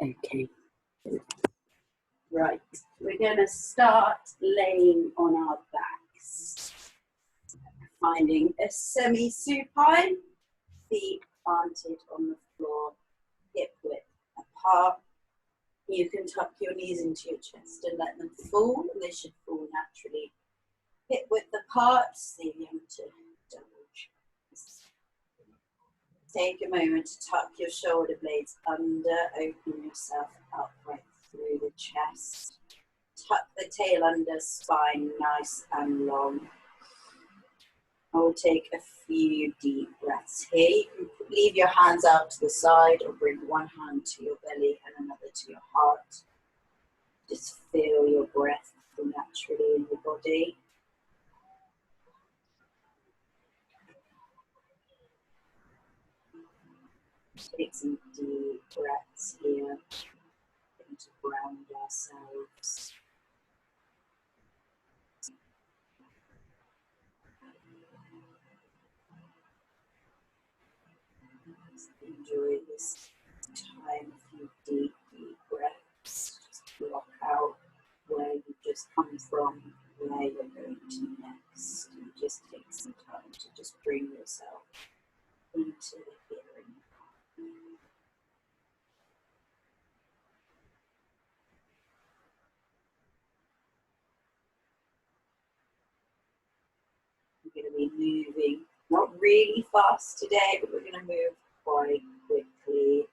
Okay. Right, we're going to start laying on our backs. Finding a semi-supine, feet planted on the floor, hip width apart. You can tuck your knees into your chest and let them fall, and they should fall naturally. Hip width apart, leaving them to double chest. Take a moment to tuck your shoulder blades under, open yourself up right through the chest. Tuck the tail under, spine nice and long. I'll take a few deep breaths here. You can leave your hands out to the side or bring one hand to your belly and another to your heart. Just feel your breath naturally in your body. Take some deep breaths here to ground ourselves. Enjoy this time, a few deep breaths. Just block out where you just come from, where you're going to next. And just take some time to just bring yourself into the here and now. We're going to be moving, not really fast today, but we're going to move quite quickly.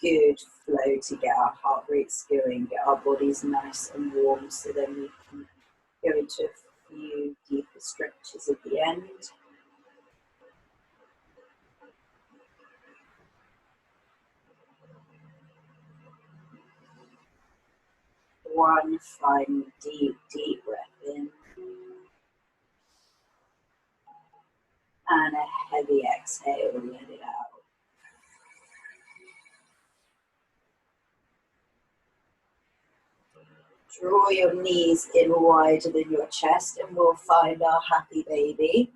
Good flow to get our heart rates going, get our bodies nice and warm, so then we can go into a few deeper stretches at the end. One final deep breath in. And a heavy exhale, let it out. Draw your knees in wider than your chest and we'll find our happy baby.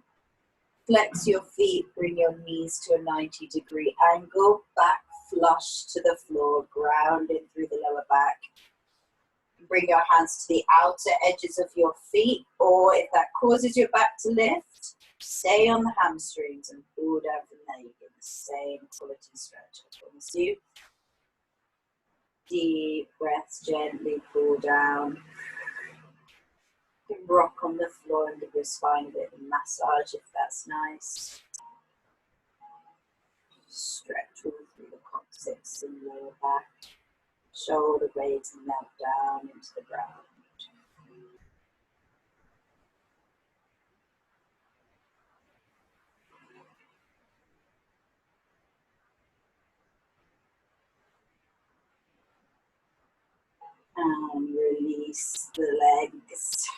Flex your feet, bring your knees to a 90-degree angle, back flush to the floor, grounding through the lower back. Bring your hands to the outer edges of your feet, or if that causes your back to lift, stay on the hamstrings and pull down from there. You get the same quality stretch, I promise you. Deep breaths, gently pull down. You can rock on the floor and give your spine a bit of a massage if that's nice. Stretch all through the coccyx and lower back. Shoulder blades melt down into the ground. And release the legs.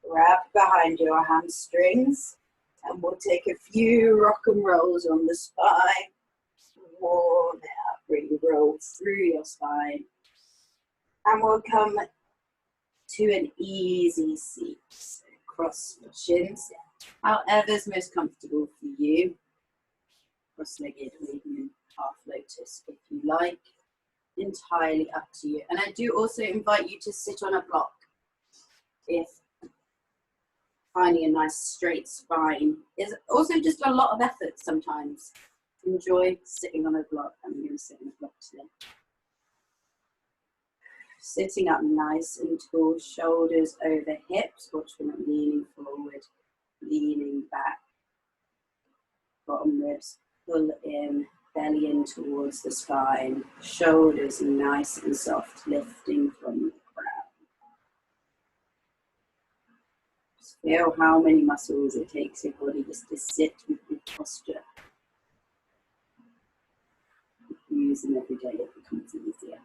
Wrap behind your hamstrings. And we'll take a few rock and rolls on the spine. Warm it up, really roll through your spine. And we'll come to an easy seat. So cross your shins, however's most comfortable for you. Cross-legged or even half lotus if you like. Entirely up to you. And I do also invite you to sit on a block if finding a nice straight spine is also just a lot of effort sometimes. Enjoy sitting on a block. I'm going to sit on a block today. Sitting up nice and tall, shoulders over hips. Watch when I'm leaning forward, leaning back. Bottom ribs pull in, belly in towards the spine. Shoulders nice and soft, lifting from the ground. Just feel how many muscles it takes your body just to sit with good posture. Use them every day, it becomes easier.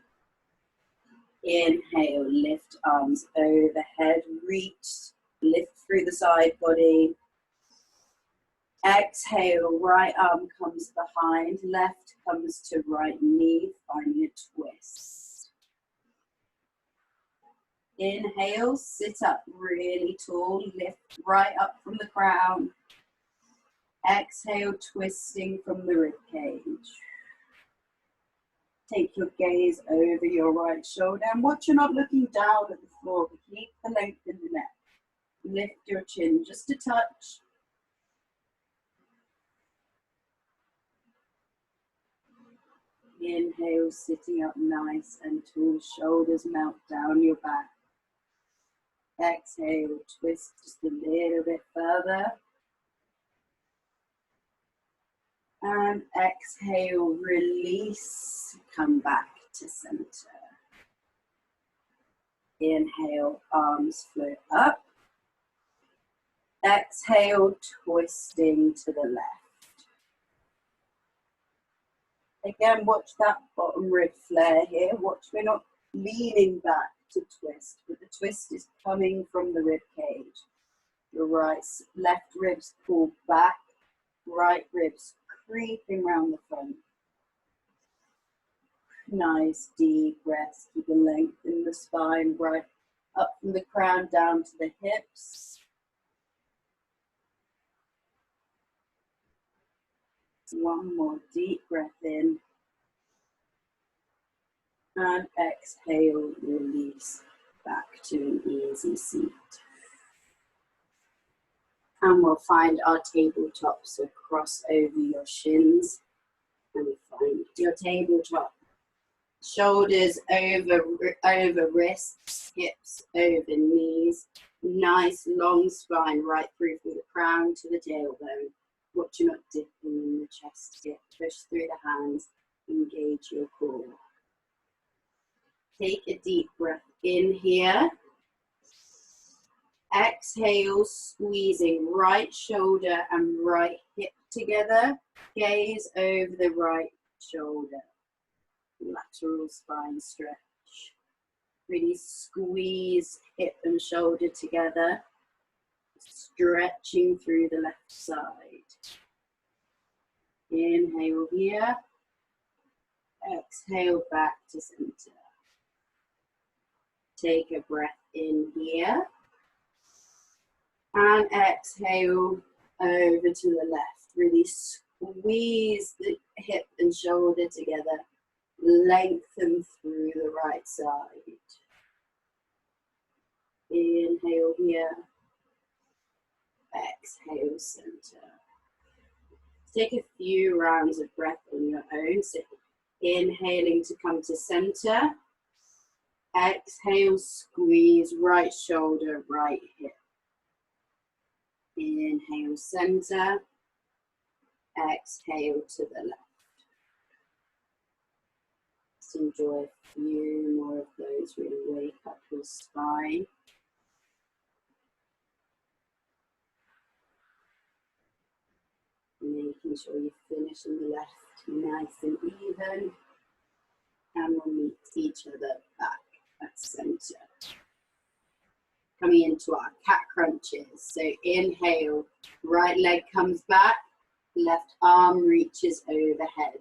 Inhale, lift arms overhead, reach, lift through the side body. Exhale, right arm comes behind, left comes to right knee, finding a twist. Inhale, sit up really tall, lift right up from the crown. Exhale, twisting from the rib cage. Take your gaze over your right shoulder and watch you're not looking down at the floor, but keep the length in the neck. Lift your chin just a touch. Inhale, sitting up nice and tall, shoulders melt down your back. Exhale, twist just a little bit further. And exhale, release, come back to center. Inhale, arms float up. Exhale, twisting to the left. Again, watch that bottom rib flare here. Watch, we're not leaning back to twist, but the twist is coming from the rib cage. Your left ribs pull back, right ribs creeping round the front. Nice deep breaths, keep a length in the spine, right up from the crown down to the hips. One more deep breath in. And exhale, release back to an easy seat. And we'll find our tabletop, so cross over your shins and find your tabletop. Shoulders over wrists, hips over knees. Nice long spine right through from the crown to the tailbone. Watch you not dipping in the chest here. Push through the hands, engage your core. Take a deep breath in here. Exhale, squeezing right shoulder and right hip together. Gaze over the right shoulder. Lateral spine stretch. Really squeeze hip and shoulder together. Stretching through the left side. Inhale here. Exhale back to center. Take a breath in here. And exhale over to the left. Really squeeze the hip and shoulder together. Lengthen through the right side. Inhale here. Exhale, center. Take a few rounds of breath on your own. So inhaling to come to center. Exhale, squeeze right shoulder, right hip. Inhale, center. Exhale to the left. Just enjoy a few more of those. Really wake up your spine. Making sure you finish on the left nice and even. And we'll meet each other back at center. Coming into our cat crunches. So inhale, right leg comes back, left arm reaches overhead.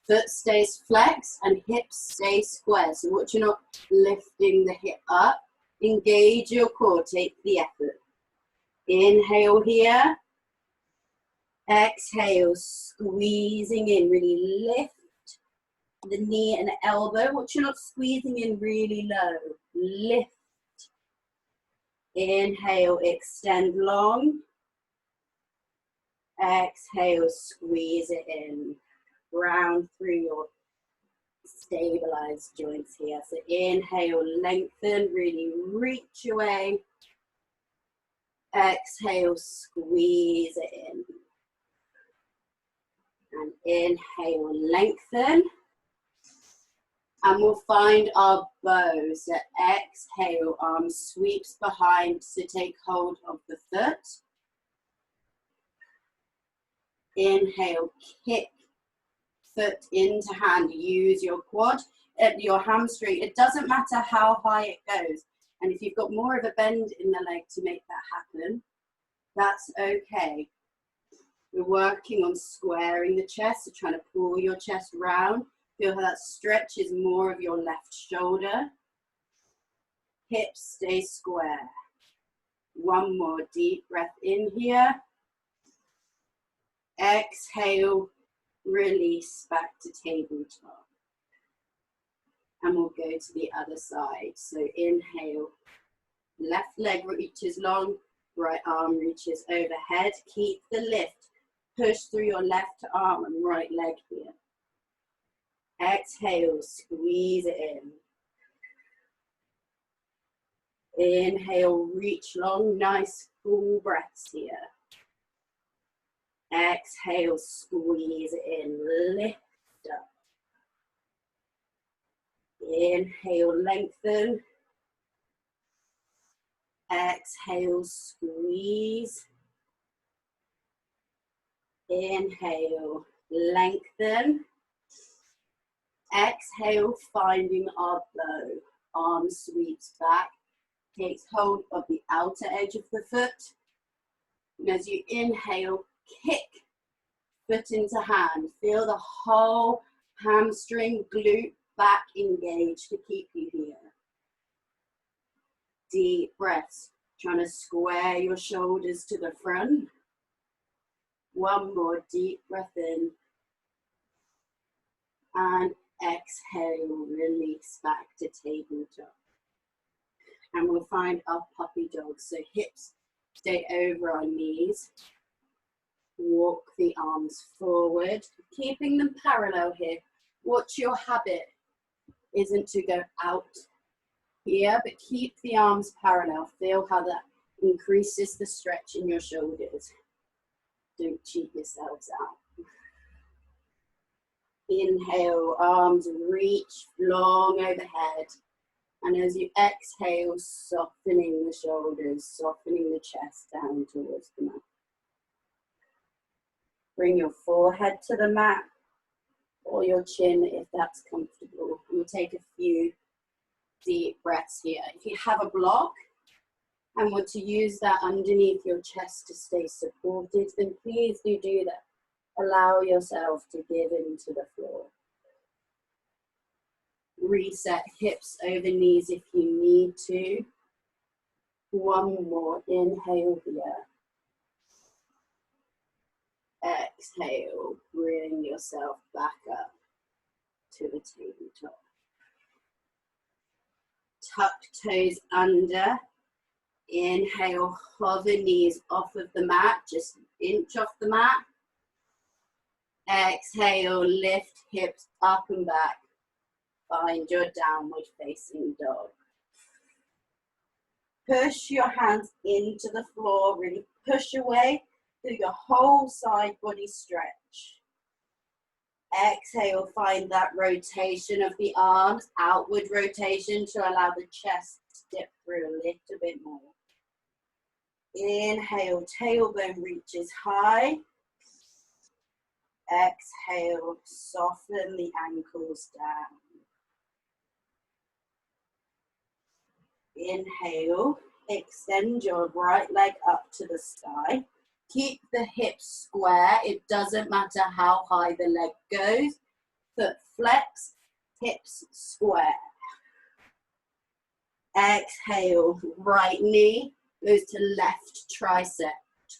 Foot stays flexed and hips stay square. So watch you're not lifting the hip up. Engage your core, take the effort. Inhale here. Exhale, squeezing in, really lift the knee and elbow. Watch you're not squeezing in really low. Lift. Inhale, extend long. Exhale, squeeze it in. Round through your stabilized joints here. So inhale, lengthen, really reach away. Exhale, squeeze it in. And inhale, lengthen. And we'll find our bow. So exhale, arm sweeps behind. So take hold of the foot. Inhale, kick foot into hand. Use your quad, your hamstring. It doesn't matter how high it goes. And if you've got more of a bend in the leg to make that happen, that's okay. We're working on squaring the chest, so trying to pull your chest round. Feel how that stretches more of your left shoulder. Hips stay square. One more deep breath in here. Exhale, release back to tabletop. And we'll go to the other side. So inhale, left leg reaches long, right arm reaches overhead. Keep the lift. Push through your left arm and right leg here. Exhale, squeeze it in. Inhale, reach long, nice full breaths here. Exhale, squeeze it in, lift up. Inhale, lengthen. Exhale, squeeze. Inhale, lengthen. Exhale, finding our bow. Arm sweeps back, takes hold of the outer edge of the foot. And as you inhale, kick foot into hand. Feel the whole hamstring, glute, back engaged to keep you here. Deep breaths, trying to square your shoulders to the front. One more deep breath in. And exhale, release back to tabletop. And we'll find our puppy dog. So hips stay over our knees. Walk the arms forward, keeping them parallel here. Watch your habit isn't to go out here, but keep the arms parallel. Feel how that increases the stretch in your shoulders. Don't cheat yourselves out. Inhale, arms reach long overhead. And as you exhale, softening the shoulders, softening the chest down towards the mat. Bring your forehead to the mat or your chin if that's comfortable. We'll take a few deep breaths here. If you have a block and want to use that underneath your chest to stay supported, then please do that. Allow yourself to give into the floor. Reset hips over knees if you need to. One more, inhale here. Exhale, bring yourself back up to the tabletop. Tuck toes under. Inhale, hover knees off of the mat, just inch off the mat. Exhale, lift hips up and back. Find your downward facing dog. Push your hands into the floor, really push away through your whole side body stretch. Exhale, find that rotation of the arms, outward rotation to allow the chest to dip through a little bit more. Inhale, tailbone reaches high. Exhale, soften the ankles down. Inhale, extend your right leg up to the sky. Keep the hips square. It doesn't matter how high the leg goes. Foot flex, hips square. Exhale, right knee goes to left tricep,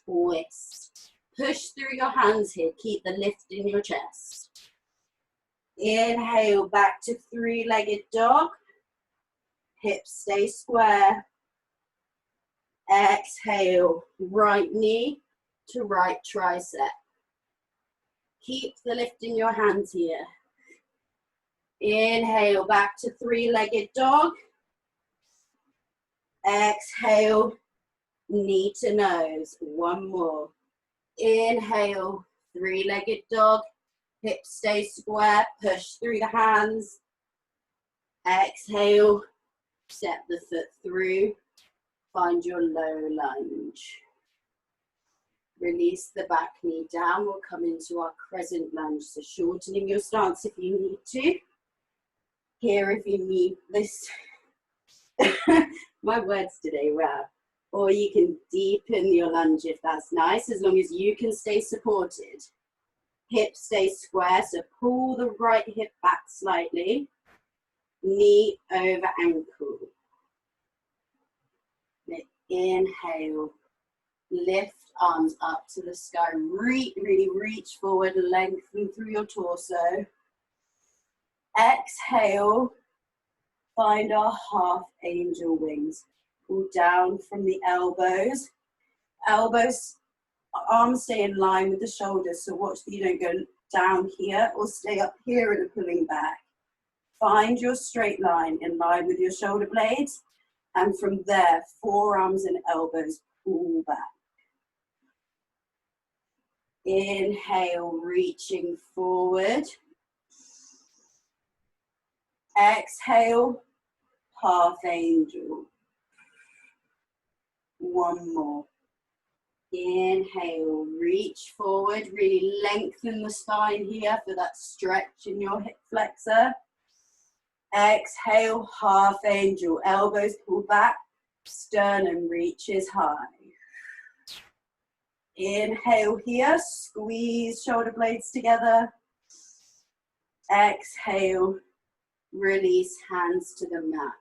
twist. Push through your hands here. Keep the lift in your chest. Inhale, back to three-legged dog. Hips stay square. Exhale, right knee to right tricep. Keep the lift in your hands here. Inhale, back to three-legged dog. Exhale, knee to nose. One more. Inhale, three-legged dog. Hips stay square. Push through the hands. Exhale, step the foot through. Find your low lunge. Release the back knee down. We'll come into our crescent lunge. So shortening your stance if you need to. Here if you need this. My words today, wow. Or you can deepen your lunge if that's nice, as long as you can stay supported. Hips stay square, so pull the right hip back slightly. Knee over ankle. Inhale, lift arms up to the sky. Really reach forward, lengthen through your torso. Exhale, Find our half angel wings. Pull down from the elbows. Arms stay in line with the shoulders, so watch that you don't go down here or stay up here and pulling back. Find your straight line in line with your shoulder blades, and from there, forearms and elbows pull back. Inhale, reaching forward. Exhale, half angel. One more. Inhale, reach forward, really lengthen the spine here for that stretch in your hip flexor. Exhale, half angel, elbows pull back, sternum reaches high. Inhale here, squeeze shoulder blades together. Exhale, release hands to the mat.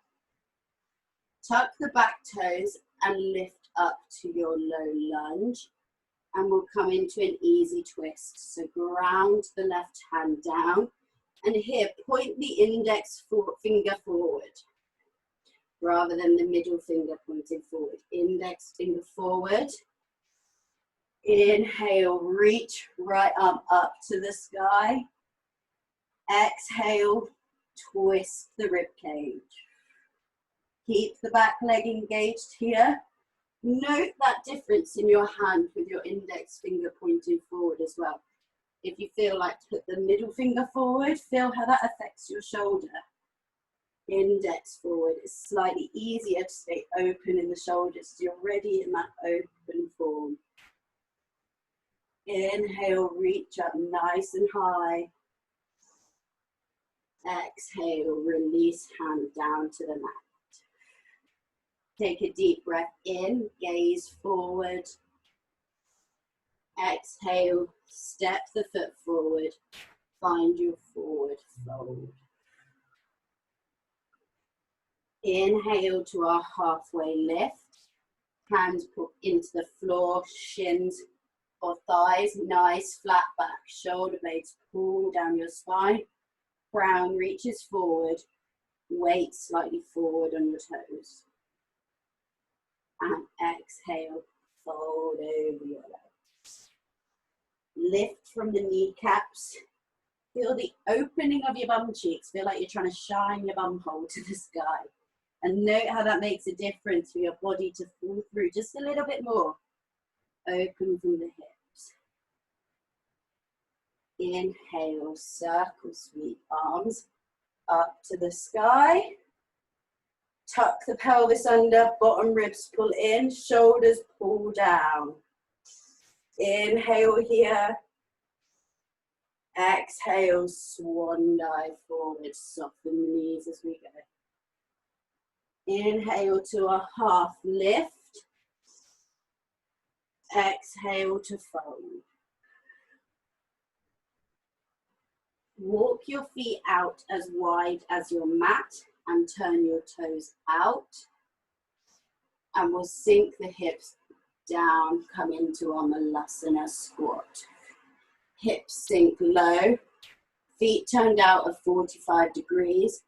Tuck the back toes and lift up to your low lunge, and we'll come into an easy twist. So ground the left hand down, and here point the index finger forward rather than the middle finger pointing forward. Index finger forward. Inhale, reach right arm up to the sky. Exhale, twist the rib cage. Keep the back leg engaged here. Note that difference in your hand with your index finger pointing forward as well. If you feel like to put the middle finger forward, feel how that affects your shoulder. Index forward is slightly easier to stay open in the shoulders, so you're ready in that open form. Inhale, reach up nice and high. Exhale, release hand down to the mat. Take a deep breath in, gaze forward. Exhale, step the foot forward. Find your forward fold. Inhale to our halfway lift. Hands put into the floor, shins or thighs, nice flat back. Shoulder blades pull down your spine. Crown reaches forward. Weight slightly forward on your toes. And exhale, fold over your legs. Lift from the kneecaps. Feel the opening of your bum cheeks. Feel like you're trying to shine your bum hole to the sky. And note how that makes a difference for your body to fall through just a little bit more. Open from the hips. Inhale, circle sweep arms up to the sky. Tuck the pelvis under, bottom ribs pull in, shoulders pull down. Inhale here. Exhale, swan dive forward, soften the knees as we go. Inhale to a half lift. Exhale to fold. Walk your feet out as wide as your mat and turn your toes out. And we'll sink the hips down, come into our Malasana squat. Hips sink low, feet turned out at 45 degrees,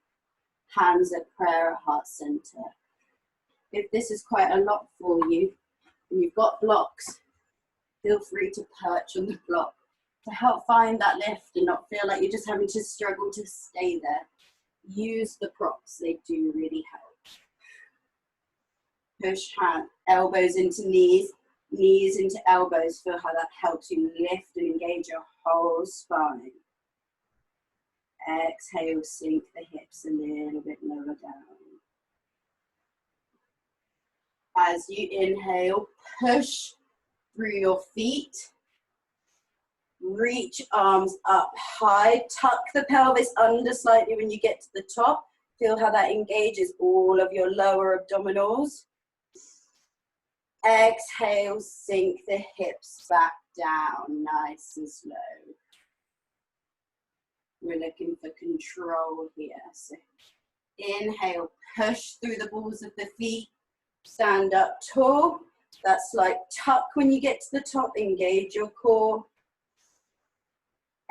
hands at prayer at heart center. If this is quite a lot for you, and you've got blocks, feel free to perch on the block to help find that lift and not feel like you're just having to struggle to stay there. Use the props, they do really help. Push elbows into knees, knees into elbows. Feel how that helps you lift and engage your whole spine. Exhale, sink the hips a little bit lower down. As you inhale, push through your feet. Reach arms up high. Tuck the pelvis under slightly when you get to the top. Feel how that engages all of your lower abdominals. Exhale, sink the hips back down, nice and slow. We're looking for control here. So inhale, push through the balls of the feet. Stand up tall. That slight tuck when you get to the top, engage your core.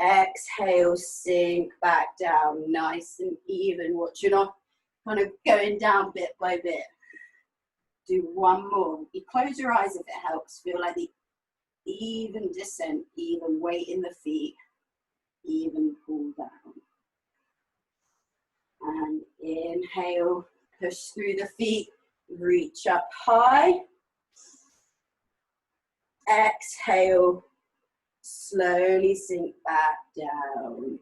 Exhale, sink back down, nice and even. Watch you're not kind of going down bit by bit. Do one more. You close your eyes if it helps. Feel like the even descent, even weight in the feet, even pull down. And inhale, push through the feet, reach up high. Exhale, slowly sink back down.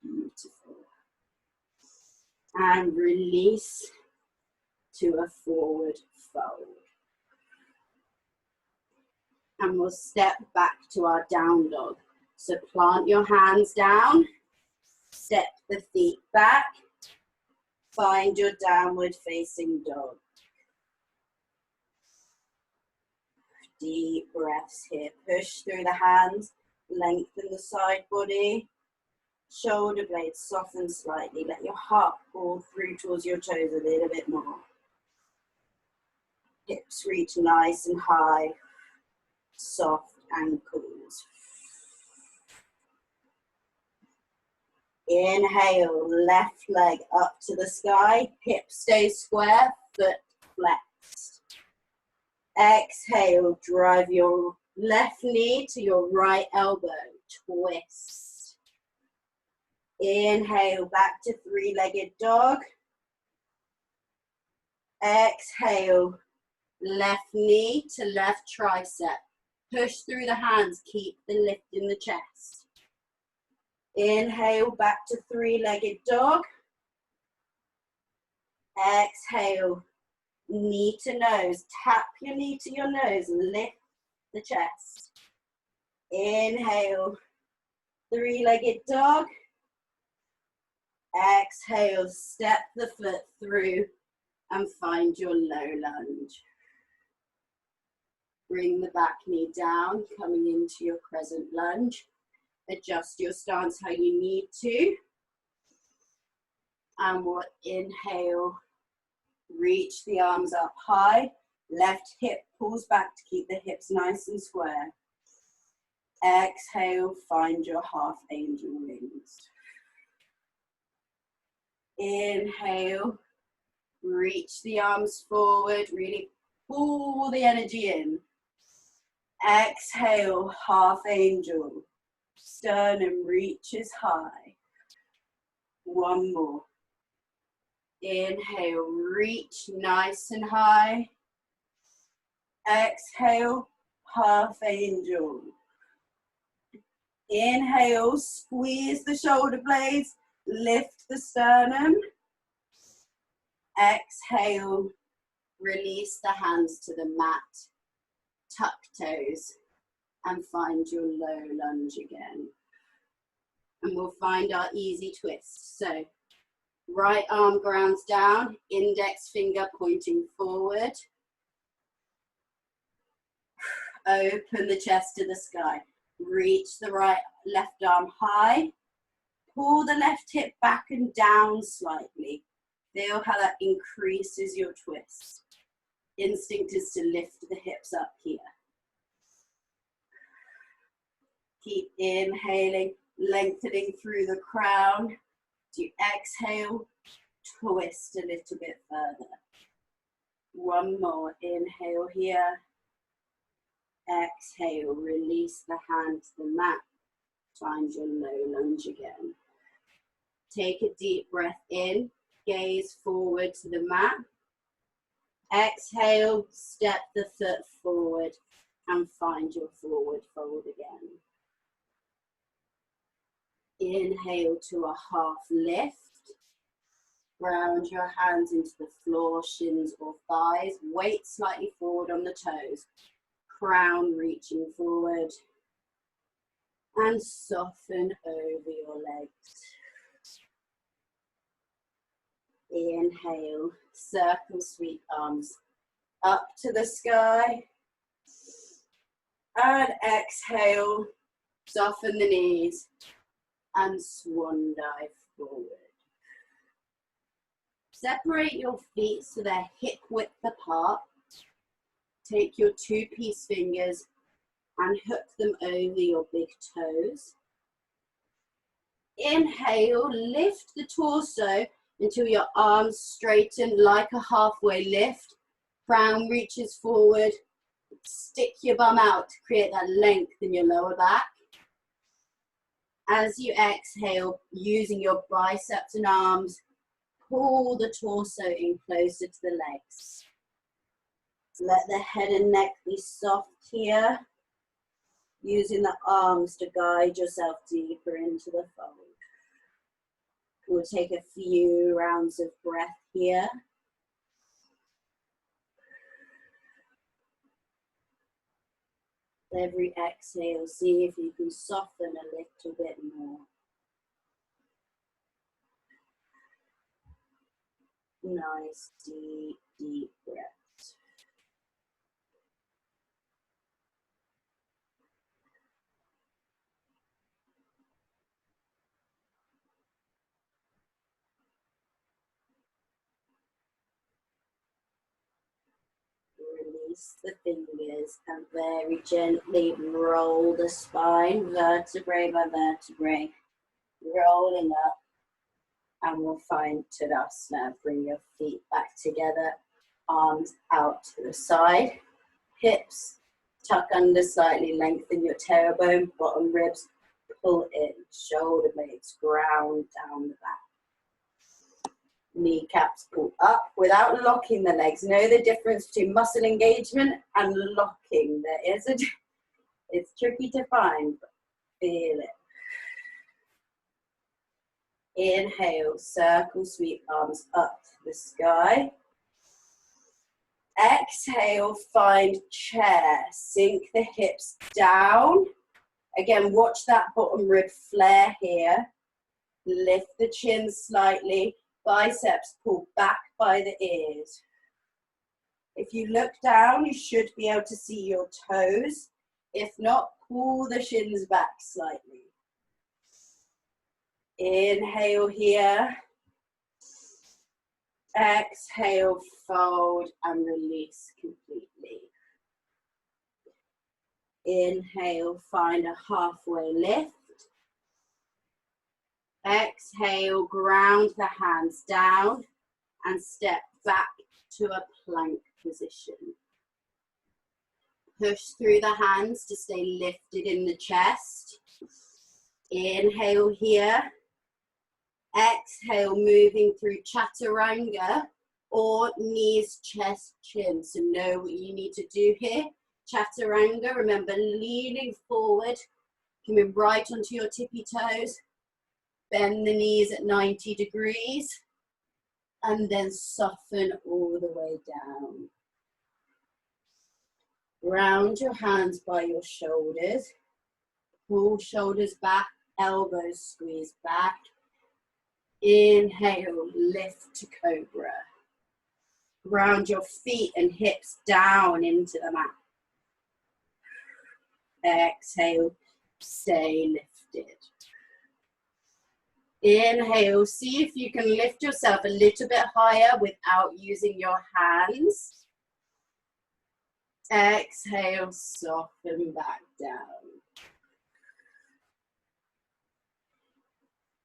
Beautiful. And release to a forward fold. And we'll step back to our down dog. So plant your hands down, step the feet back, find your downward facing dog. Deep breaths here. Push through the hands, lengthen the side body. Shoulder blades soften slightly. Let your heart pull through towards your toes a little bit more. Hips reach nice and high. Soft ankles. Inhale, left leg up to the sky. Hip stays square, foot flexed. Exhale, drive your left knee to your right elbow. Twist. Inhale, back to three-legged dog. Exhale, left knee to left tricep. Push through the hands, keep the lift in the chest. Inhale, back to three-legged dog. Exhale, knee to nose. Tap your knee to your nose and lift the chest. Inhale, three-legged dog. Exhale, step the foot through and find your low lunge. Bring the back knee down, coming into your crescent lunge. Adjust your stance how you need to. And we'll inhale, reach the arms up high. Left hip pulls back to keep the hips nice and square. Exhale, find your half angel wings. Inhale, reach the arms forward, really pull the energy in. Exhale, half angel. Sternum reaches high. One more. Inhale, reach nice and high. Exhale, half angel. Inhale, squeeze the shoulder blades, lift the sternum. Exhale, release the hands to the mat, tuck toes, and find your low lunge again. And we'll find our easy twist. So, right arm grounds down, index finger pointing forward. Open the chest to the sky. Reach the left arm high. Pull the left hip back and down slightly. Feel how that increases your twist. Instinct is to lift the hips up here. Keep inhaling, lengthening through the crown. As you exhale, twist a little bit further. One more. Inhale here. Exhale, release the hand to the mat. Find your low lunge again. Take a deep breath in, gaze forward to the mat. Exhale, step the foot forward and find your forward fold again. Inhale to a half lift. Ground your hands into the floor, shins or thighs. Weight slightly forward on the toes. Crown reaching forward. And soften over your legs. Inhale, circle sweep arms up to the sky. And exhale, soften the knees and swan dive forward. Separate your feet so they're hip width apart. Take your two-piece fingers and hook them over your big toes. Inhale, lift the torso until your arms straighten like a halfway lift. Crown reaches forward. Stick your bum out to create that length in your lower back. As you exhale, using your biceps and arms, pull the torso in closer to the legs. Let the head and neck be soft here. Using the arms to guide yourself deeper into the fold. We'll take a few rounds of breath here. Every exhale, see if you can soften a little bit more. Nice, deep, deep breath. Release the fingers and very gently roll the spine, vertebrae by vertebrae, rolling up. And we'll find Tadasana. Bring your feet back together, arms out to the side, hips tuck under slightly, lengthen your tailbone, bottom ribs pull in, shoulder blades ground down the back. Kneecaps pull up without locking the legs. Know the difference between muscle engagement and locking. There is a, it's tricky to find, but feel it. Inhale, circle, sweep arms up to the sky. Exhale, find chair. Sink the hips down. Again, watch that bottom rib flare here. Lift the chin slightly. Biceps pull back by the ears. If you look down, you should be able to see your toes. If not, pull the shins back slightly. Inhale here. Exhale, fold and release completely. Inhale, find a halfway lift. Exhale, ground the hands down and step back to a plank position. Push through the hands to stay lifted in the chest. Inhale here. Exhale, moving through chaturanga or knees, chest, chin. So know what you need to do here. Chaturanga, remember leaning forward, coming right onto your tippy toes. Bend the knees at 90 degrees and then soften all the way down. Round your hands by your shoulders. Pull shoulders back, elbows squeeze back. Inhale, lift to cobra. Ground your feet and hips down into the mat. Exhale, stay lifted. Inhale, see if you can lift yourself a little bit higher without using your hands. Exhale, soften back down.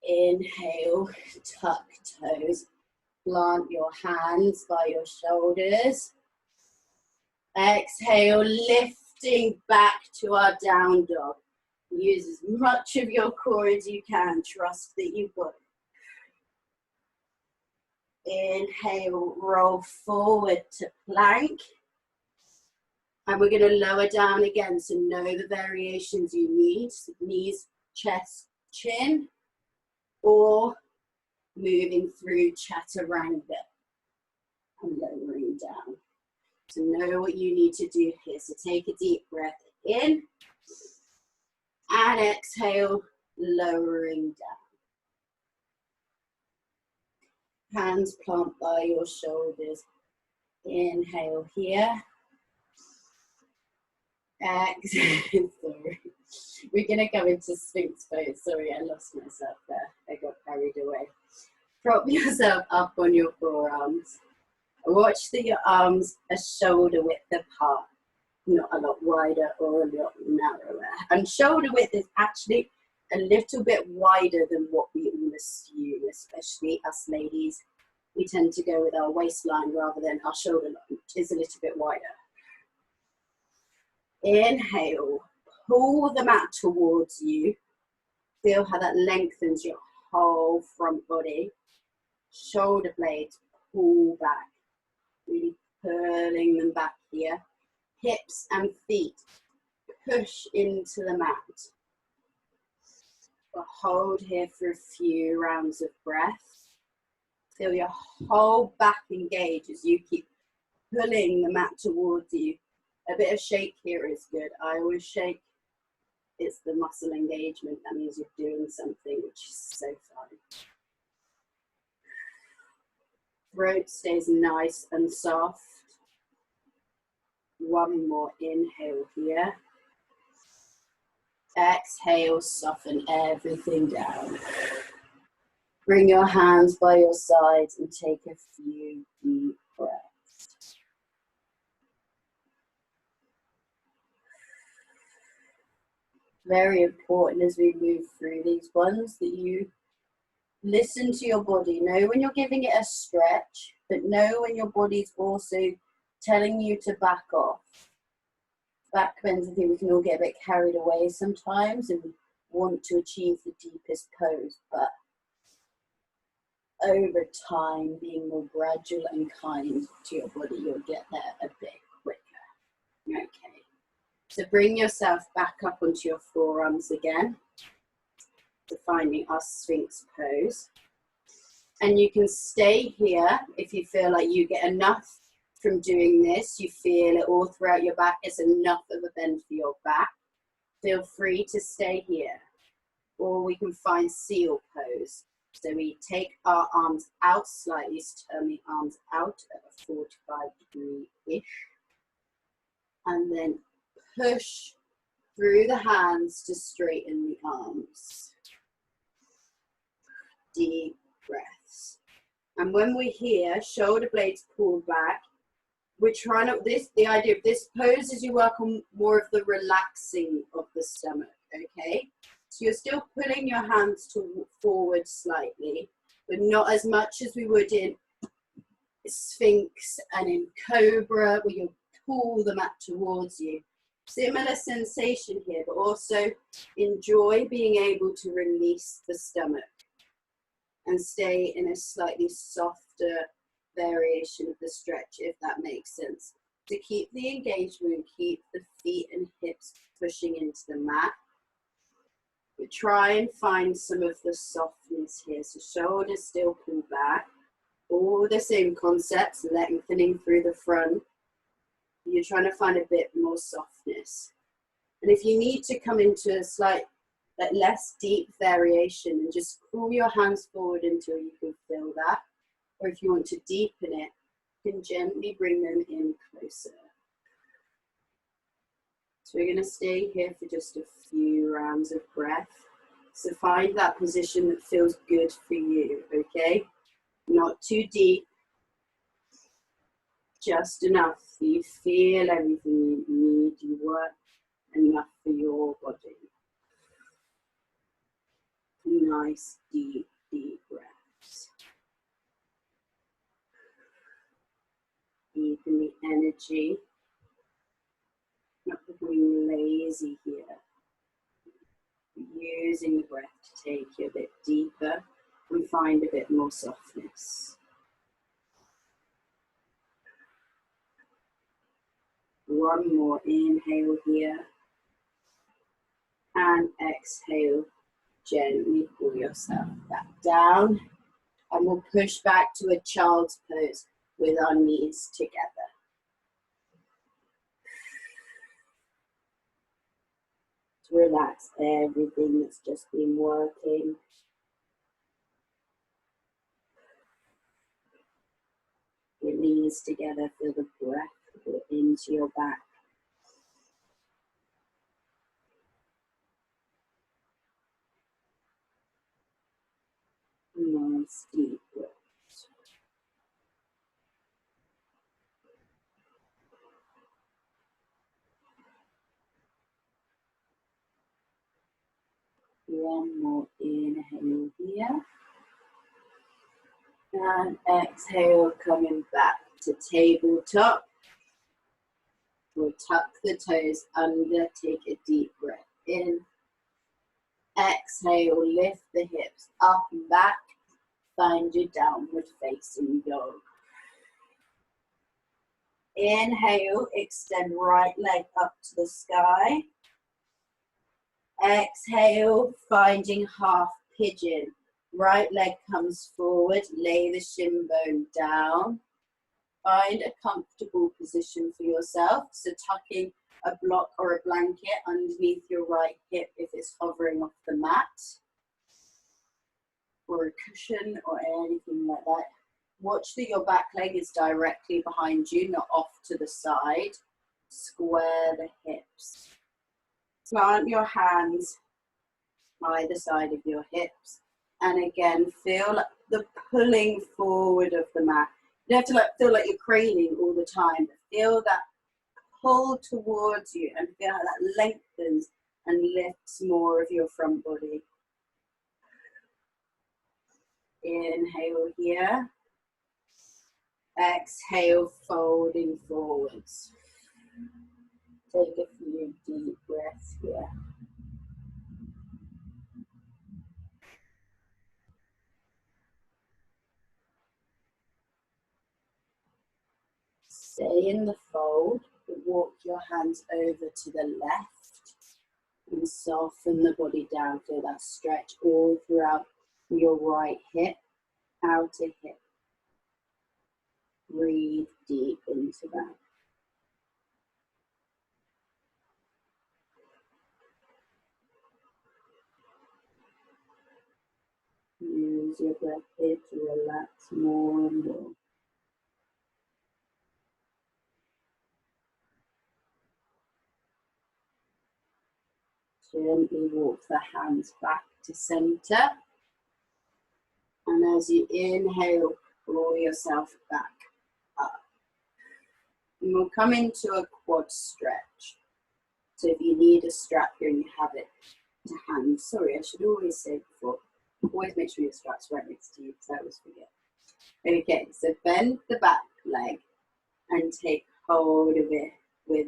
Inhale, tuck toes. Plant your hands by your shoulders. Exhale, lifting back to our down dog. Use as much of your core as you can. Trust that you've got it. Inhale, roll forward to plank. And we're going to lower down again. So know the variations you need. Knees, chest, chin. Or moving through chaturanga and lowering down. So know what you need to do here. So take a deep breath in and exhale, lowering down. Hands plant by your shoulders. Inhale here. Exhale, sorry. We're going to go into Sphinx pose. Sorry, I lost myself there. I got carried away. Prop yourself up on your forearms. Watch that your arms are shoulder width apart, not a lot wider or a lot narrower. And shoulder width is actually a little bit wider than what we all assume. especially us ladies, we tend to go with our waistline rather than our shoulder line, which is a little bit wider. Inhale, pull the mat towards you. Feel how that lengthens your whole front body. Shoulder blades pull back, really pulling them back here. Hips and feet push into the mat. We'll hold here for a few rounds of breath. Feel your whole back engage as you keep pulling the mat towards you. A bit of shake here is good. I always shake. It's the muscle engagement. That means you're doing something, which is so fun. Throat stays nice and soft. One more inhale here. Exhale, soften everything down. Bring your hands by your sides and take a few deep breaths. Very important as we move through these ones that you listen to your body. Know when you're giving it a stretch, but know when your body's also telling you to back off. Backbends, I think we can all get a bit carried away sometimes and want to achieve the deepest pose, but over time, being more gradual and kind to your body, you'll get there a bit quicker. Okay, so bring yourself back up onto your forearms again, to finding our Sphinx pose. And you can stay here if you feel like you get enough from doing this, you feel it all throughout your back, it's enough of a bend for your back. Feel free to stay here. Or we can find seal pose. So we take our arms out slightly, so turn the arms out at a 45-degree-ish. And then push through the hands to straighten the arms. Deep breaths. And when we're here, shoulder blades pull back. We're trying to, the idea of this pose is you work on more of the relaxing of the stomach, okay? So you're still pulling your hands forward slightly, but not as much as we would in Sphinx and in Cobra, where you pull the mat towards you. Similar sensation here, but also enjoy being able to release the stomach and stay in a slightly softer variation of the stretch, if that makes sense. To keep the engagement, keep the feet and hips pushing into the mat. We try and find some of the softness here. So shoulders still pull back. All the same concepts, lengthening through the front. You're trying to find a bit more softness. And if you need to come into a slight, less deep variation, and just pull your hands forward until you can feel that. Or if you want to deepen it, you can gently bring them in closer. So we're going to stay here for just a few rounds of breath. So find that position that feels good for you, okay? Not too deep, just enough so you feel everything you need, you work enough for your body. Nice, deep, deep breaths. Deepen the energy, not becoming lazy here. Using the breath to take you a bit deeper and find a bit more softness. One more inhale here. And exhale, gently pull yourself back down. And we'll push back to a child's pose with our knees together. To relax everything that's just been working. Your knees together, feel the breath go into your back. Nice deep breath. One more inhale here. And exhale, coming back to tabletop. We'll tuck the toes under, take a deep breath in. Exhale, lift the hips up and back. Find your downward facing dog. Inhale, extend right leg up to the sky. Exhale, finding half pigeon. Right leg comes forward, lay the shin bone down. Find a comfortable position for yourself. So tucking a block or a blanket underneath your right hip if it's hovering off the mat. Or a cushion or anything like that. Watch that your back leg is directly behind you, not off to the side. Square the hips. Plant your hands either side of your hips. And again, feel the pulling forward of the mat. You don't have to feel like you're craning all the time, but feel that pull towards you and feel how that lengthens and lifts more of your front body. Inhale here. Exhale, folding forwards. Take a few deep breaths here. Stay in the fold, but walk your hands over to the left and soften the body down. Feel that stretch all throughout your right hip, outer hip. Breathe deep into that. Use your breath here to relax more and more. Gently walk the hands back to center. And as you inhale, draw yourself back up. And we'll come into a quad stretch. So if you need a strap here and you have it to hand, sorry, I should always say before, always make sure your strap's right next to you because I always forget. Okay, so bend the back leg and take hold of it with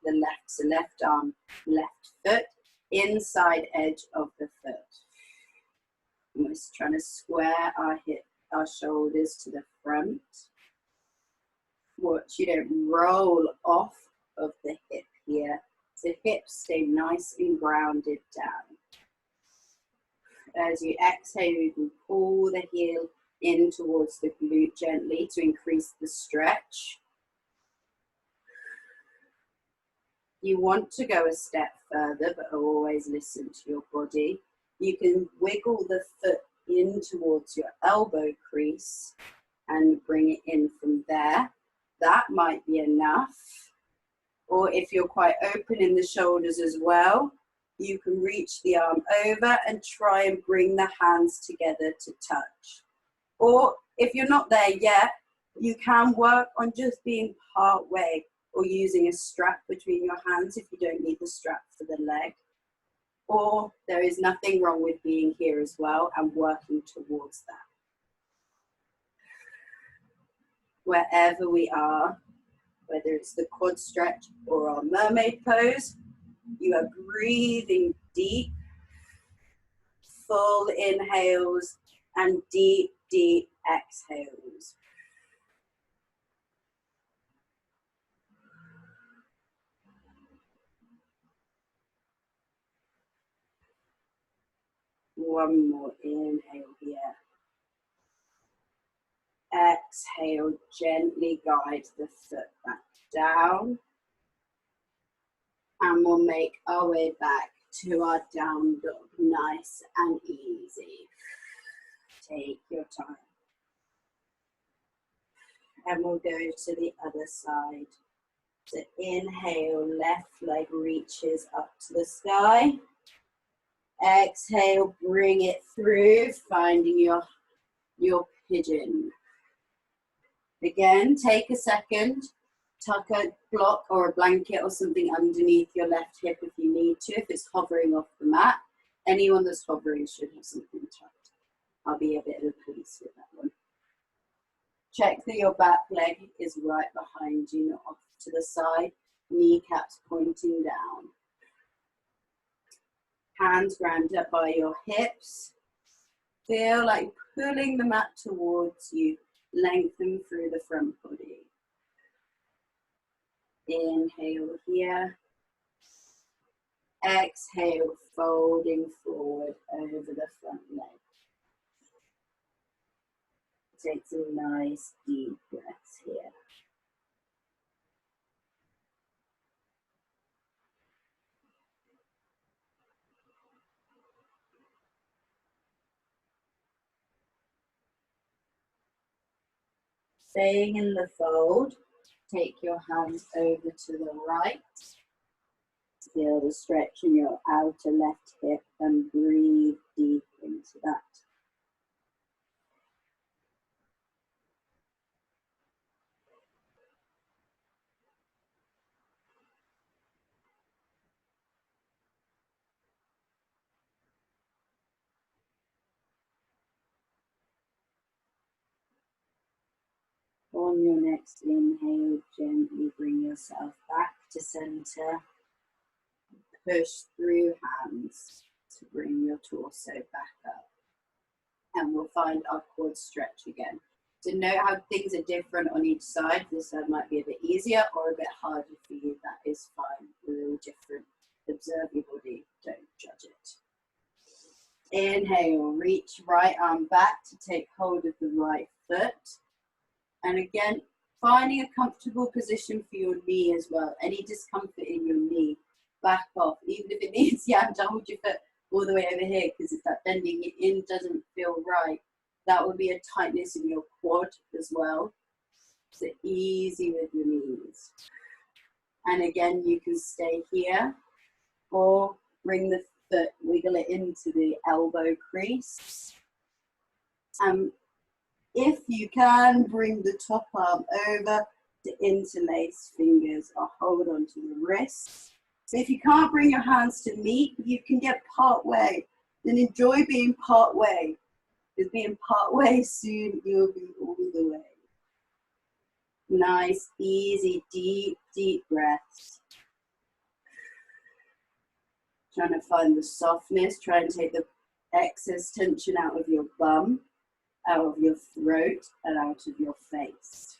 the left, so left arm, left foot, inside edge of the foot. I'm just trying to square our hip, our shoulders to the front. Watch you don't roll off of the hip here. So hips stay nice and grounded down. As you exhale, you can pull the heel in towards the glute gently to increase the stretch. You want to go a step further, but always listen to your body. You can wiggle the foot in towards your elbow crease and bring it in from there. That might be enough. Or if you're quite open in the shoulders as well, you can reach the arm over and try and bring the hands together to touch. Or if you're not there yet, you can work on just being part way or using a strap between your hands if you don't need the strap for the leg. Or there is nothing wrong with being here as well and working towards that. Wherever we are, whether it's the quad stretch or our mermaid pose, you are breathing deep, full inhales and deep, deep exhales. One more inhale here. Exhale, gently guide the foot back down. And we'll make our way back to our down dog, nice and easy. Take your time. And we'll go to the other side. So inhale, left leg reaches up to the sky. Exhale, bring it through, finding your pigeon. Again, take a second, tuck a block or a blanket or something underneath your left hip if you need to, if it's hovering off the mat. Anyone that's hovering should have something tucked. I'll be a bit of a police with that one. Check that your back leg is right behind you, not off to the side. Kneecaps pointing down. Hands ground up by your hips. Feel like pulling the mat towards you. Lengthen through the front body. Inhale here. Exhale, folding forward over the front leg. Take some nice deep breaths here. Staying in the fold, take your hands over to the right. Feel the stretch in your outer left hip and breathe deep into that. On your next inhale, gently bring yourself back to center. Push through hands to bring your torso back up. And we'll find our quad stretch again. So note how things are different on each side. This side might be a bit easier or a bit harder for you. That is fine. We're all different. Observe your body. Don't judge it. Inhale, reach right arm back to take hold of the right foot. And again, finding a comfortable position for your knee as well. Any discomfort in your knee, back off. Even if it means you have to hold your foot all the way over here because it's that bending it in doesn't feel right. That would be a tightness in your quad as well. So easy with your knees. And again, you can stay here or bring the foot, wiggle it into the elbow crease. If you can, bring the top arm over to interlace fingers or hold onto the wrists. So if you can't bring your hands to meet, you can get part way. Then enjoy being part way. Because being part way soon, you'll be all the way. Nice, easy, deep, deep breaths. Trying to find the softness. Try and take the excess tension out of your bum, out of your throat, and out of your face.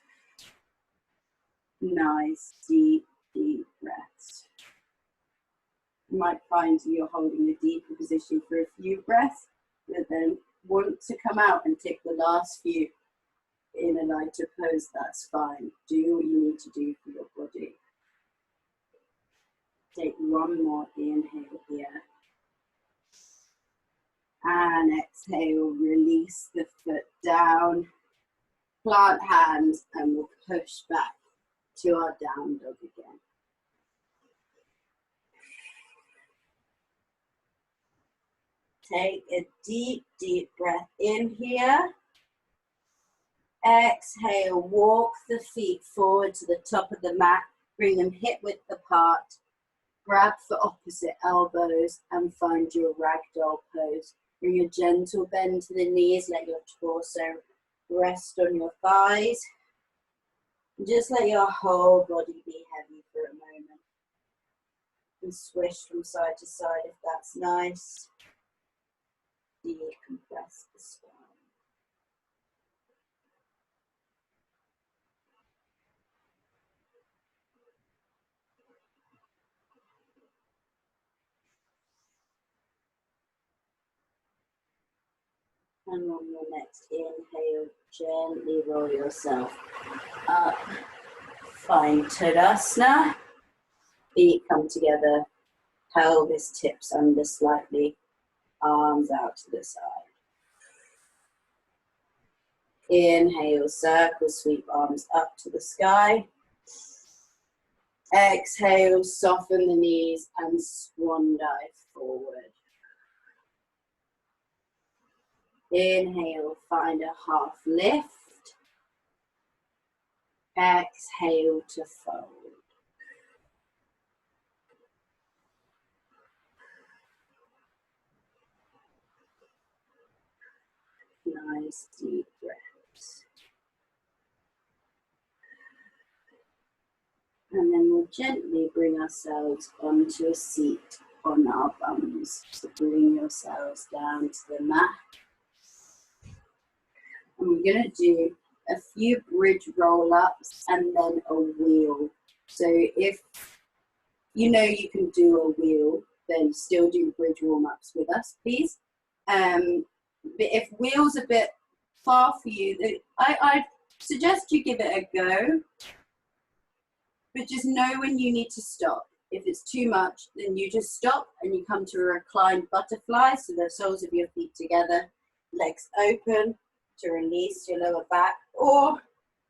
Nice, deep, deep breaths. You might find you're holding a deeper position for a few breaths, but then want to come out and take the last few in a lighter pose, that's fine. Do what you need to do for your body. Take one more inhale here. And exhale, release the foot down. Plant hands and we'll push back to our down dog again. Take a deep, deep breath in here. Exhale, walk the feet forward to the top of the mat. Bring them hip width apart. Grab for opposite elbows and find your ragdoll pose. Bring a gentle bend to the knees. Let your torso rest on your thighs. Just let your whole body be heavy for a moment. And swish from side to side if that's nice. Decompress the spine. And on your next inhale, gently roll yourself up. Find Tadasana. Feet come together, pelvis tips under slightly, arms out to the side. Inhale, circle, sweep arms up to the sky. Exhale, soften the knees and swan dive forward. Inhale, find a half lift. Exhale to fold. Nice deep breaths. And then we'll gently bring ourselves onto a seat on our bums. So bring yourselves down to the mat. And we're going to do a few bridge roll-ups and then a wheel. So if you know you can do a wheel, then still do bridge warm-ups with us, please. But if wheel's a bit far for you, I suggest you give it a go. But just know when you need to stop. If it's too much, then you just stop and you come to a reclined butterfly, so the soles of your feet together, legs open to release your lower back, or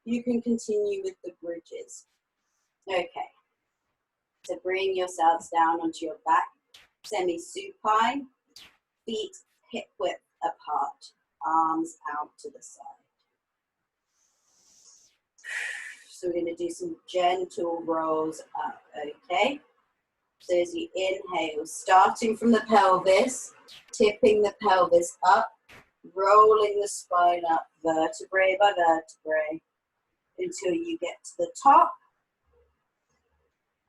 you can continue with the bridges. Okay, so bring yourselves down onto your back, semi-supine, feet hip width apart, arms out to the side. So we're going to do some gentle rolls up, okay? So as you inhale, starting from the pelvis, tipping the pelvis up, rolling the spine up vertebrae by vertebrae until you get to the top.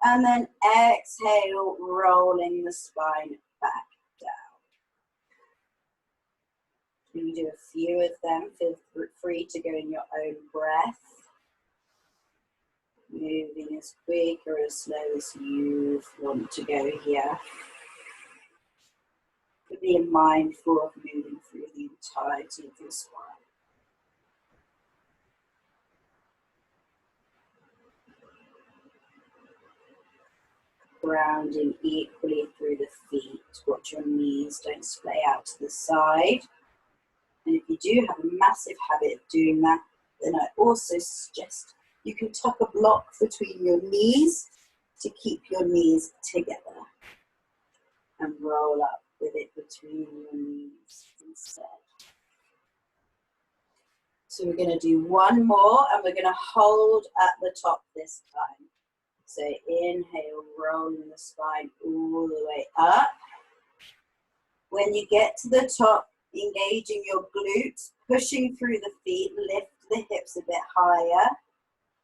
And then exhale, rolling the spine back down. You do a few of them, feel free to go in your own breath. Moving as quick or as slow as you want to go here. But being mindful of moving through the entirety of your spine. Grounding equally through the feet. Watch your knees don't splay out to the side. And if you do have a massive habit of doing that, then I also suggest you can tuck a block between your knees to keep your knees together and roll up with it between your knees instead. So we're going to do one more and we're going to hold at the top this time. So inhale, rolling the spine all the way up. When you get to the top, engaging your glutes, pushing through the feet, lift the hips a bit higher.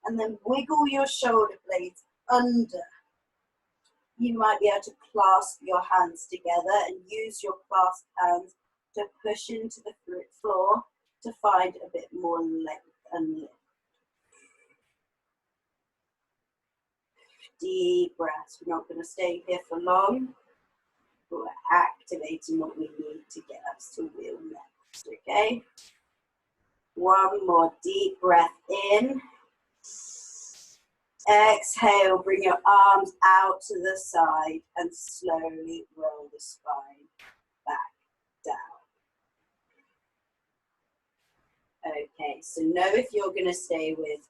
And then wiggle your shoulder blades under. You might be able to clasp your hands together and use your clasped hands to push into the floor to find a bit more length and lift. Deep breaths. We're not going to stay here for long, but we're activating what we need to get us to wheel next, okay? One more deep breath in. Exhale, bring your arms out to the side and slowly roll the spine back down. Okay, so know if you're going to stay with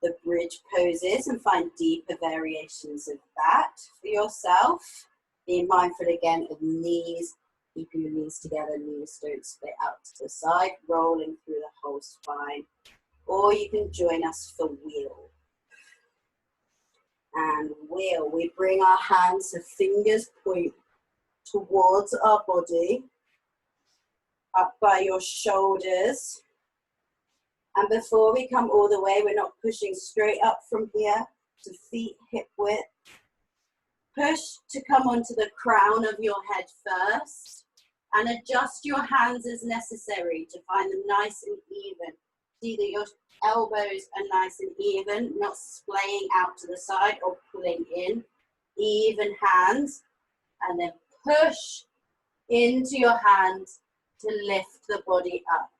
the bridge poses and find deeper variations of that for yourself. Being mindful again of knees, keeping your knees together, knees don't split out to the side, rolling through the whole spine. Or you can join us for wheel. And wheel, we bring our hands so fingers point towards our body, up by your shoulders. And before we come all the way, we're not pushing straight up from here to feet hip width. Push to come onto the crown of your head first and adjust your hands as necessary to find them nice and even. See that your elbows are nice and even, not splaying out to the side or pulling in. Even hands, and then push into your hands to lift the body up.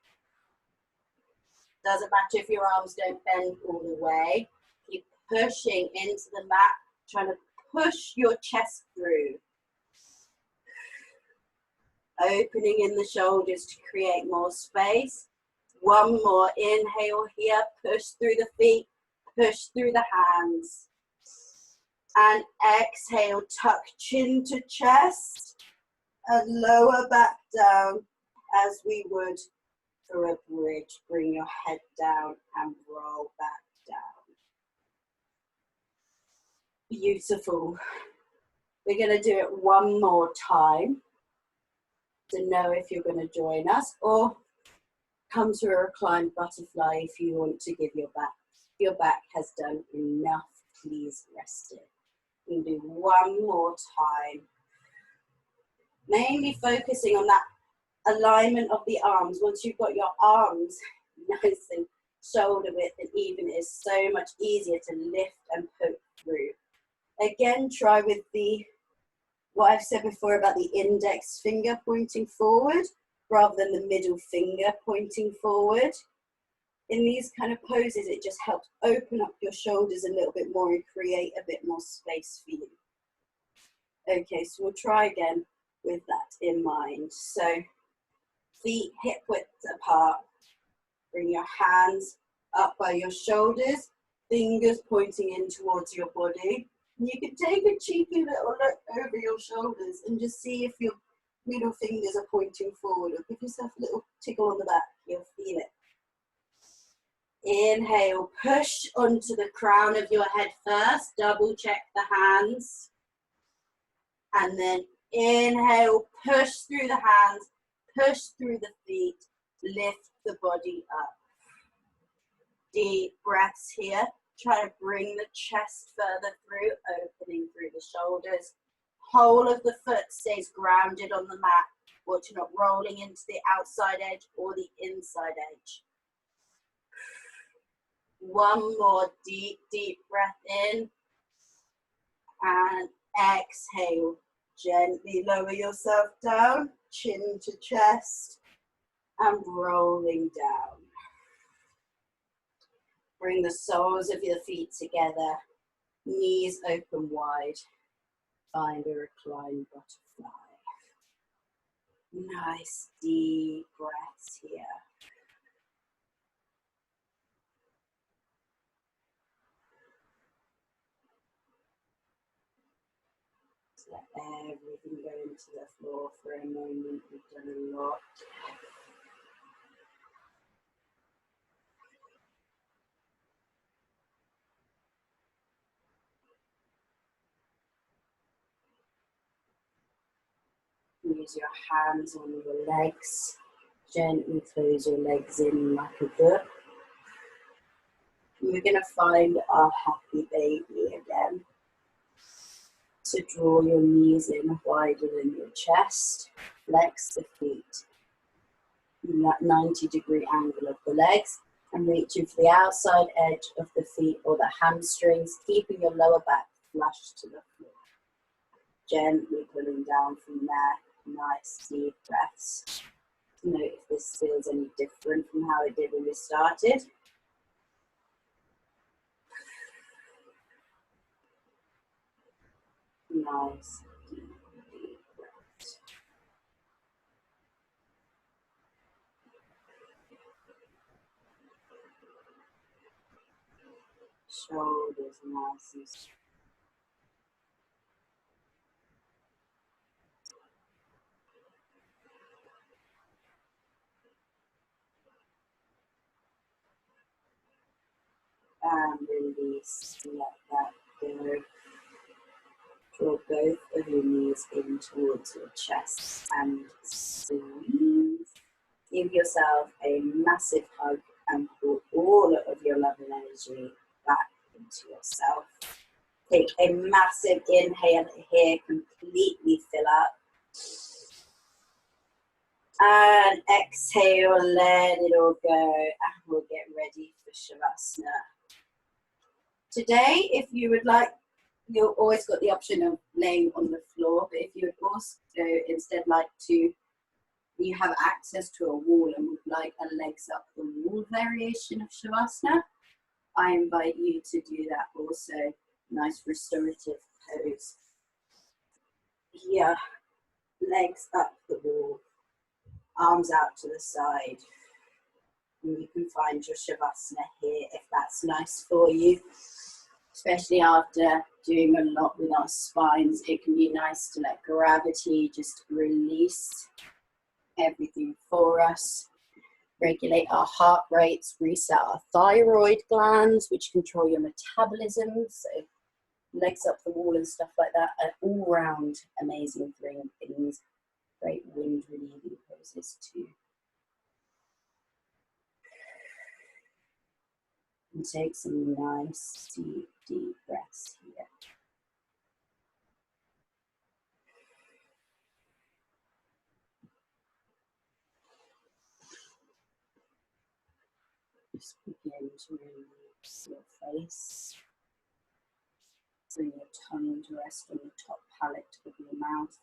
Doesn't matter if your arms don't bend all the way. Keep pushing into the mat, trying to push your chest through. Opening in the shoulders to create more space. One more inhale here, push through the feet, push through the hands. And exhale, tuck chin to chest and lower back down as we would for a bridge. Bring your head down and roll back down. Beautiful. We're going to do it one more time to know if you're going to join us, or come to a reclined butterfly if you want to give your back. Your back has done enough please rest it. You can do one more time. Mainly focusing on that alignment of the arms. Once you've got your arms nice and shoulder width and even, it's so much easier to lift and poke through. Again, try with what I've said before about the index finger pointing forward rather than the middle finger pointing forward. In these kind of poses, it just helps open up your shoulders a little bit more and create a bit more space for you. Okay, so we'll try again with that in mind. So feet hip width apart. Bring your hands up by your shoulders, fingers pointing in towards your body. And you can take a cheeky little look over your shoulders and just see if your middle fingers are pointing forward, or give yourself a little tickle on the back. You'll feel it. Inhale, push onto the crown of your head first. Double check the hands. And then inhale, push through the hands, push through the feet, lift the body up. Deep breaths here. Try to bring the chest further through, opening through the shoulders. Whole of the foot stays grounded on the mat. Watch you're not rolling into the outside edge or the inside edge. One more deep, deep breath in. And exhale. Gently lower yourself down, chin to chest, and rolling down. Bring the soles of your feet together, knees open wide. Find a reclined butterfly. Nice deep breaths here. Let everything go into the floor for a moment. We've done a lot. Use your hands on your legs. Gently close your legs in like a book. We're going to find our happy baby again. So draw your knees in wider than your chest. Flex the feet in that 90-degree angle of the legs. And reaching for the outside edge of the feet or the hamstrings, keeping your lower back flush to the floor. Gently pulling down from there. Nice deep breaths. Note if this feels any different from how it did when we started. Nice deep breaths. Shoulders nice and straight. And release, let that go. Draw both of your knees in towards your chest and squeeze. Give yourself a massive hug and pull all of your love and energy back into yourself. Take a massive inhale here, completely fill up. And exhale, let it all go, and we'll get ready for Shavasana. Today, if you would like, you've always got the option of laying on the floor, but if you would also instead like to, you have access to a wall and would like a legs up the wall variation of Shavasana, I invite you to do that also. Nice restorative pose. Here, legs up the wall, arms out to the side. And you can find your Shavasana here if that's nice for you. Especially after doing a lot with our spines, it can be nice to let gravity just release everything for us. Regulate our heart rates, reset our thyroid glands, which control your metabolism. So legs up the wall and stuff like that are all round amazing things. Great wind relieving poses too. And take some nice, deep breaths here. Just begin to release your face. Bring your tongue to rest on the top palate of your mouth.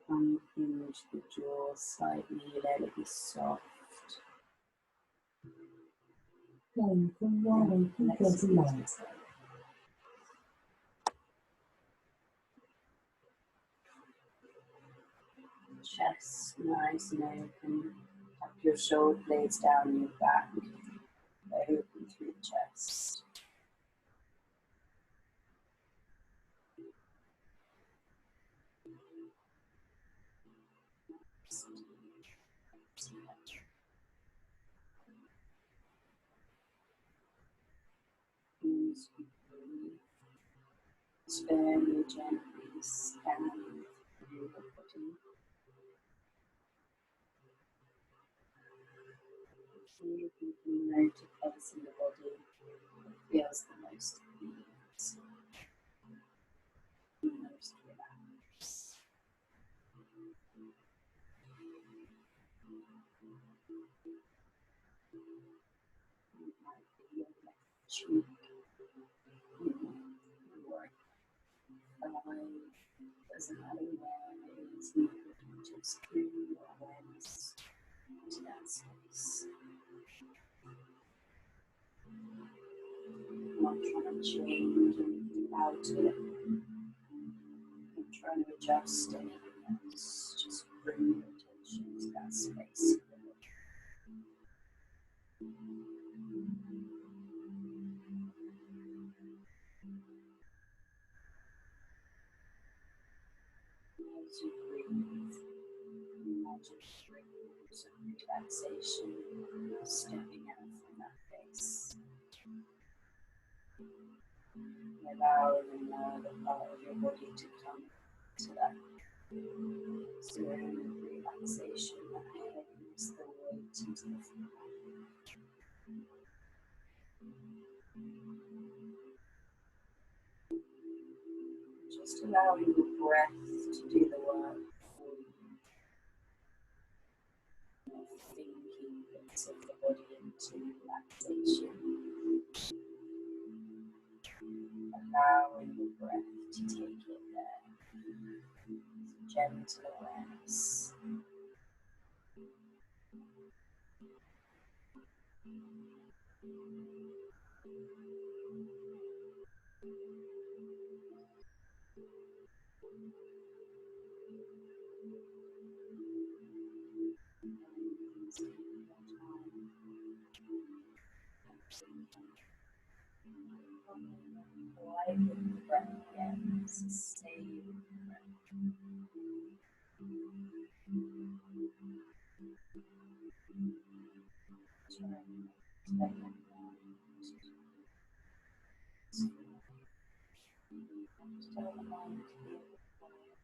Unhinge the jaw slightly, let it be soft. Chest nice and open. Tuck your shoulder blades down your back. Open through the chest. Very gently scan through the body. You can note a place in the body that feels the most ease, the most relaxed. It might be your left cheek, your right thigh. Doesn't matter where it is, you can just bring your awareness to that space. Not trying to change anything about it, not trying to adjust anything else, just bring your attention to that space. As you breathe, imagine rings of relaxation stepping out from that face. Allowing another part of your body to come to that zone of relaxation that hangs the weight into the floor. Just allowing the breath to do the work for you. Not thinking bits of the body into relaxation. Allowing the breath to take it there. Gentle awareness. Widen the breath again, sustain the breath. Tell the mind to be quiet.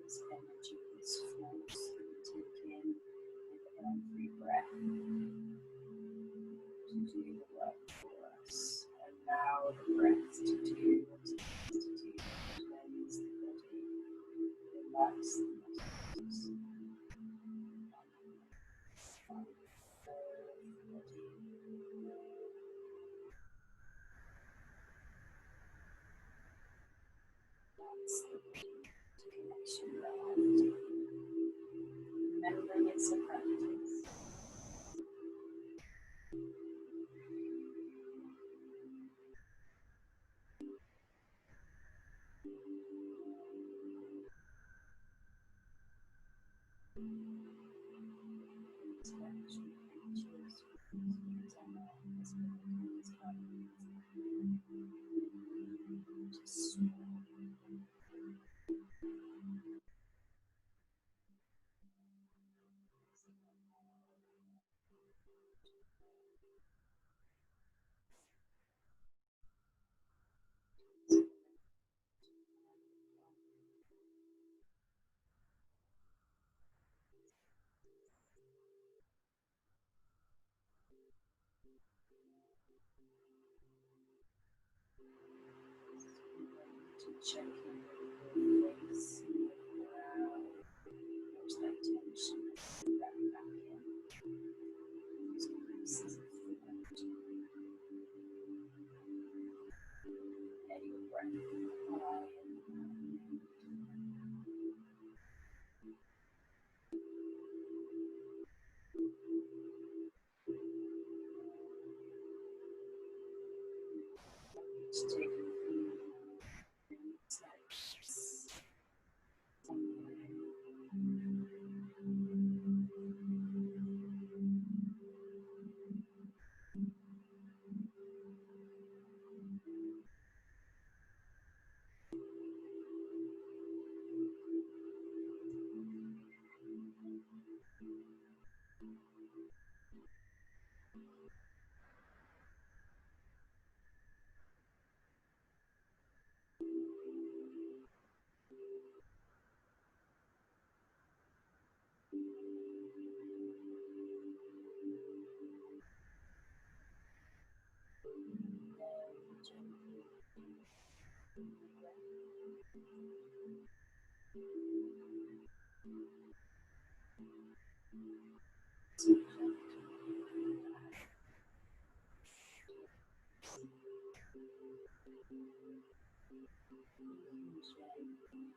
This energy, this force that we take in with every breath to do the work for us. Allow the breath to do what it needs to do. Cleanse the body, relax the muscles, that's the connection around. Remembering it's a practice. checking the face, watch that tension, bring that back in. Those creases of thought. Let your breath quiet. Just take a few steps.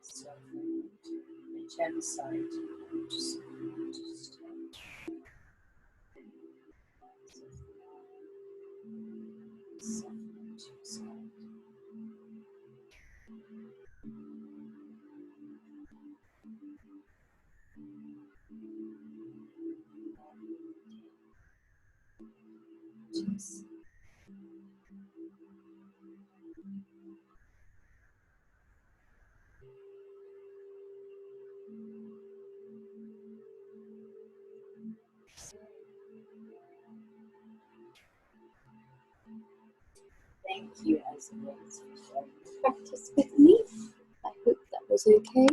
Soften whichever side you just soften to your side. Just thank you as always for sharing the practice with me. I hope that was okay.